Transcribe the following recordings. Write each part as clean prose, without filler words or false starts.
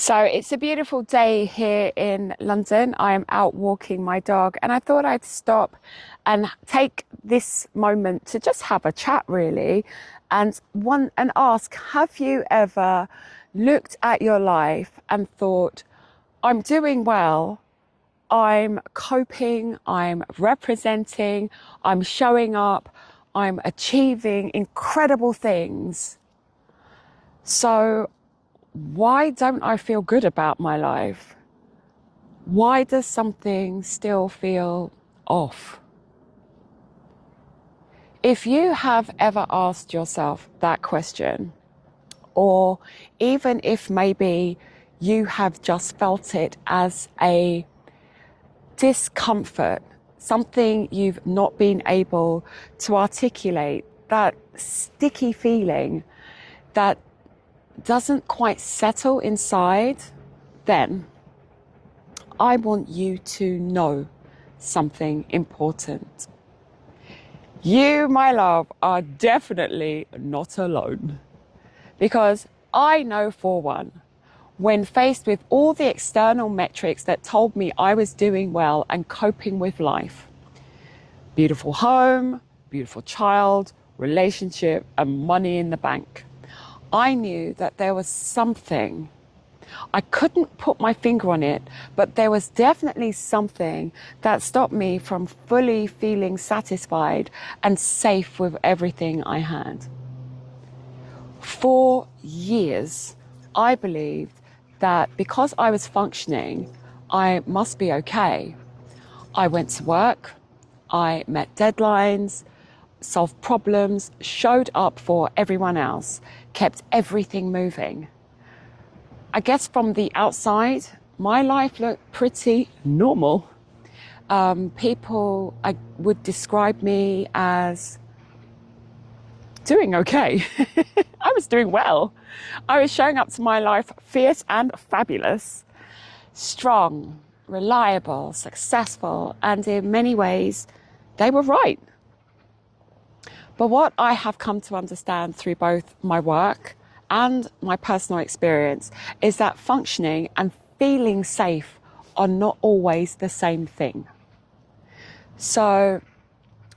So it's a beautiful day here in London. I am out walking my dog, and I thought I'd stop and take this moment to just have a chat, really, and ask, have you ever looked at your life and thought, I'm doing well, I'm coping, I'm representing, I'm showing up, I'm achieving incredible things. So why don't I feel good about my life? Why does something still feel off? If you have ever asked yourself that question, or even if maybe you have just felt it as a discomfort, something you've not been able to articulate, that sticky feeling that doesn't quite settle inside, then I want you to know something important. You, my love, are definitely not alone. Because I know for one, when faced with all the external metrics that told me I was doing well and coping with life, beautiful home, beautiful child, relationship, and money in the bank, I knew that there was something. I couldn't put my finger on it, but there was definitely something that stopped me from fully feeling satisfied and safe with everything I had. For years, I believed that because I was functioning, I must be okay. I went to work, I met deadlines, solved problems, showed up for everyone else, kept everything moving. I guess from the outside, my life looked pretty normal. People would describe me as doing okay. I was doing well. I was showing up to my life fierce and fabulous, strong, reliable, successful, and in many ways, they were right. But what I have come to understand through both my work and my personal experience is that functioning and feeling safe are not always the same thing. So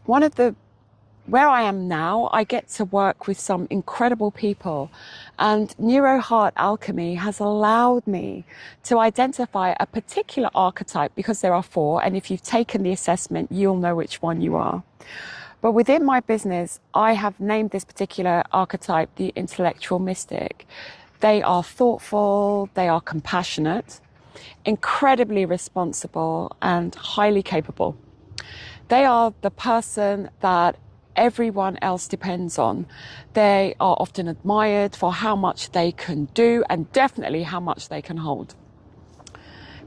where I am now, I get to work with some incredible people, and Neuro Heart Alchemy has allowed me to identify a particular archetype, because there are four, and if you've taken the assessment, you'll know which one you are. But within my business, I have named this particular archetype the intellectual mystic. They are thoughtful, they are compassionate, incredibly responsible, and highly capable. They are the person that everyone else depends on. They are often admired for how much they can do and definitely how much they can hold.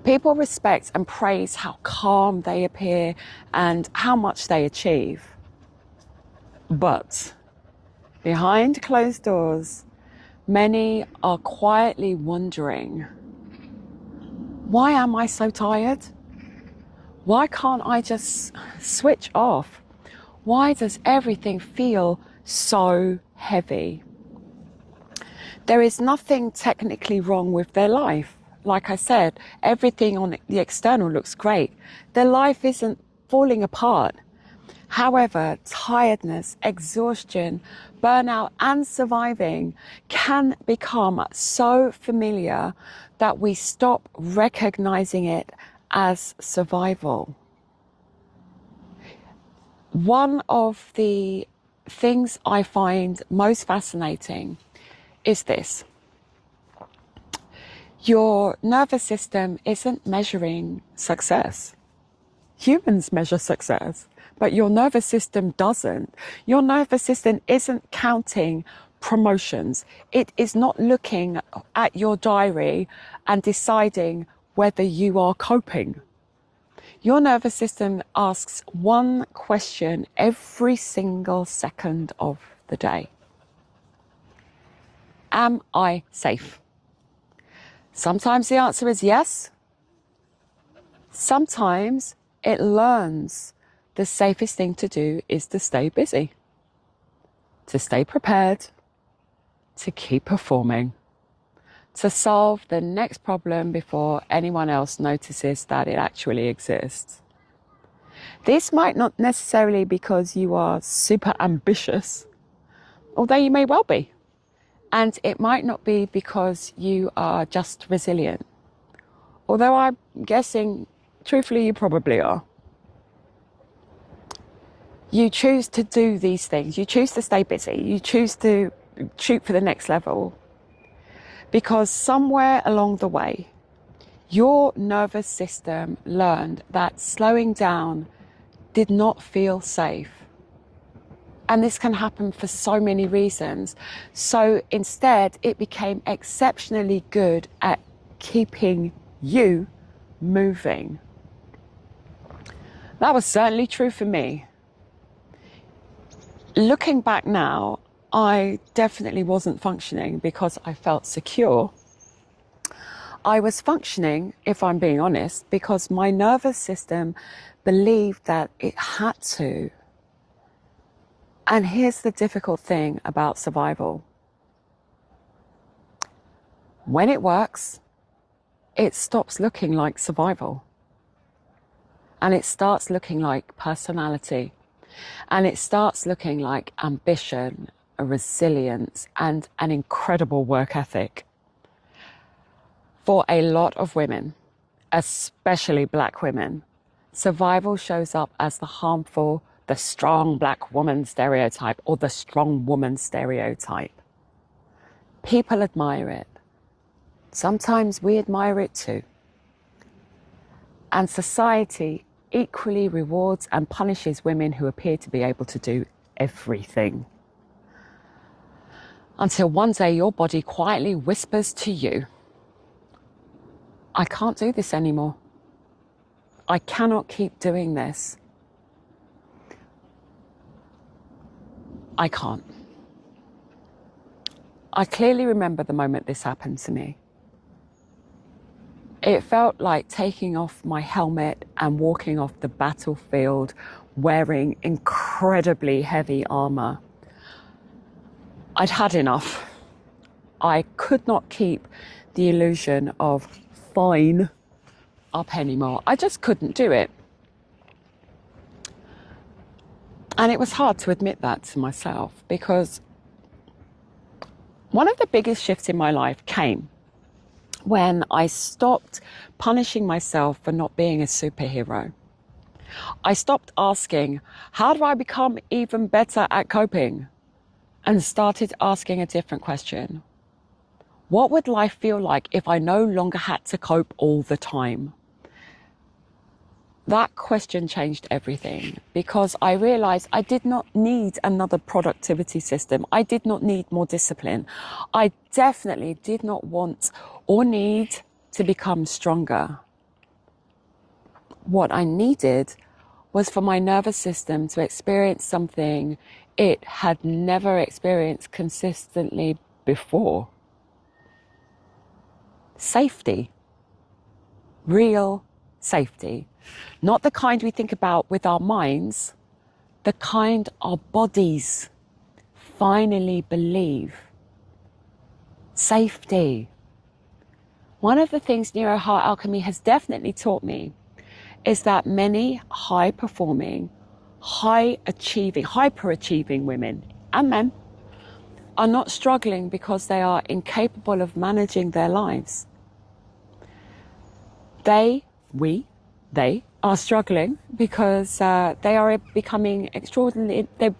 People respect and praise how calm they appear and how much they achieve. But behind closed doors, many are quietly wondering, why am I so tired? Why can't I just switch off? Why does everything feel so heavy? There is nothing technically wrong with their life. Like I said, everything on the external looks great. Their life isn't falling apart. However, tiredness, exhaustion, burnout, and surviving can become so familiar that we stop recognizing it as survival. One of the things I find most fascinating is this. Your nervous system isn't measuring success. Humans measure success, but your nervous system doesn't. Your nervous system isn't counting promotions. It is not looking at your diary and deciding whether you are coping. Your nervous system asks one question every single second of the day. Am I safe? Sometimes the answer is yes. Sometimes it learns the safest thing to do is to stay busy, to stay prepared, to keep performing, to solve the next problem before anyone else notices that it actually exists. This might not necessarily be because you are super ambitious, although you may well be. And it might not be because you are just resilient, although I'm guessing, truthfully, you probably are. You choose to do these things. You choose to stay busy. You choose to shoot for the next level because somewhere along the way, your nervous system learned that slowing down did not feel safe. And this can happen for so many reasons. So instead, it became exceptionally good at keeping you moving. That was certainly true for me. Looking back now, I definitely wasn't functioning because I felt secure. I was functioning, if I'm being honest, because my nervous system believed that it had to. And here's the difficult thing about survival. When it works, it stops looking like survival. And it starts looking like personality. And it starts looking like ambition, a resilience, and an incredible work ethic. For a lot of women, especially Black women, survival shows up as the harmful, the strong Black woman stereotype or the strong woman stereotype. People admire it. Sometimes we admire it too. And society equally rewards and punishes women who appear to be able to do everything. Until one day your body quietly whispers to you, I can't do this anymore. I cannot keep doing this. I can't. I clearly remember the moment this happened to me. It felt like taking off my helmet and walking off the battlefield wearing incredibly heavy armor. I'd had enough. I could not keep the illusion of fine up anymore. I just couldn't do it. And it was hard to admit that to myself because one of the biggest shifts in my life came when I stopped punishing myself for not being a superhero. I stopped asking, how do I become even better at coping? And started asking a different question. What would life feel like if I no longer had to cope all the time? That question changed everything because I realized I did not need another productivity system. I did not need more discipline. I definitely did not want or need to become stronger. What I needed was for my nervous system to experience something it had never experienced consistently before. Safety. Real safety. Not the kind we think about with our minds, the kind our bodies finally believe. Safety. One of the things Neuroheart Alchemy has definitely taught me is that many high-performing, high-achieving, hyper-achieving women and men are not struggling because they are incapable of managing their lives. They are struggling because they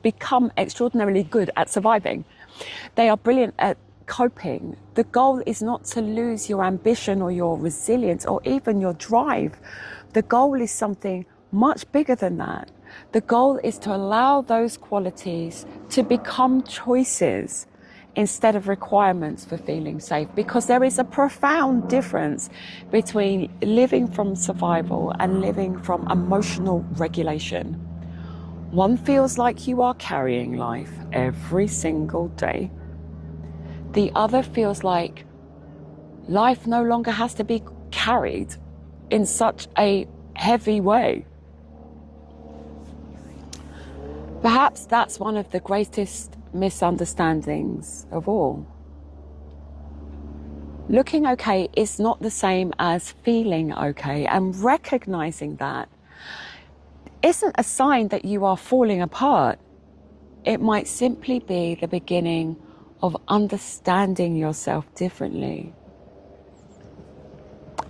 become extraordinarily good at surviving. They are brilliant at coping. The goal is not to lose your ambition or your resilience or even your drive. The goal is something much bigger than that. The goal is to allow those qualities to become choices instead of requirements for feeling safe, because there is a profound difference between living from survival and living from emotional regulation. One feels like you are carrying life every single day. The other feels like life no longer has to be carried in such a heavy way. Perhaps that's one of the greatest misunderstandings of all. Looking okay is not the same as feeling okay, and recognizing that isn't a sign that you are falling apart. It might simply be the beginning of understanding yourself differently.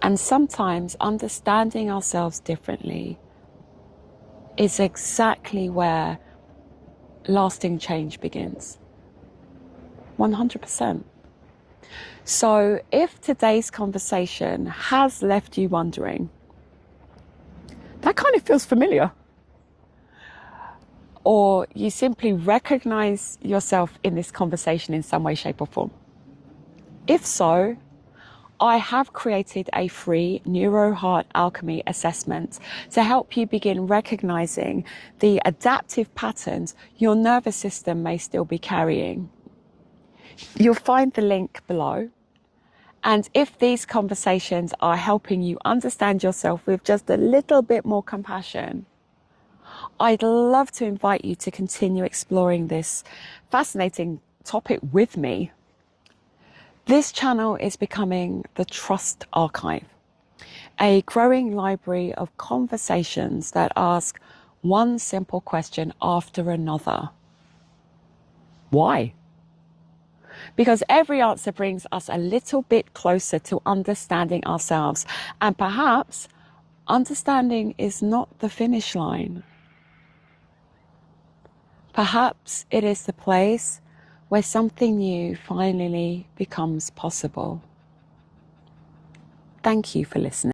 And sometimes understanding ourselves differently is exactly where lasting change begins. 100%. So if today's conversation has left you wondering, that kind of feels familiar, or you simply recognize yourself in this conversation in some way, shape, or form, if so, I have created a free Neuroheart Alchemy assessment to help you begin recognizing the adaptive patterns your nervous system may still be carrying. You'll find the link below. And if these conversations are helping you understand yourself with just a little bit more compassion, I'd love to invite you to continue exploring this fascinating topic with me. This channel is becoming the Trust Archive, a growing library of conversations that ask one simple question after another. Why? Because every answer brings us a little bit closer to understanding ourselves, and perhaps understanding is not the finish line. Perhaps it is the place where something new finally becomes possible. Thank you for listening.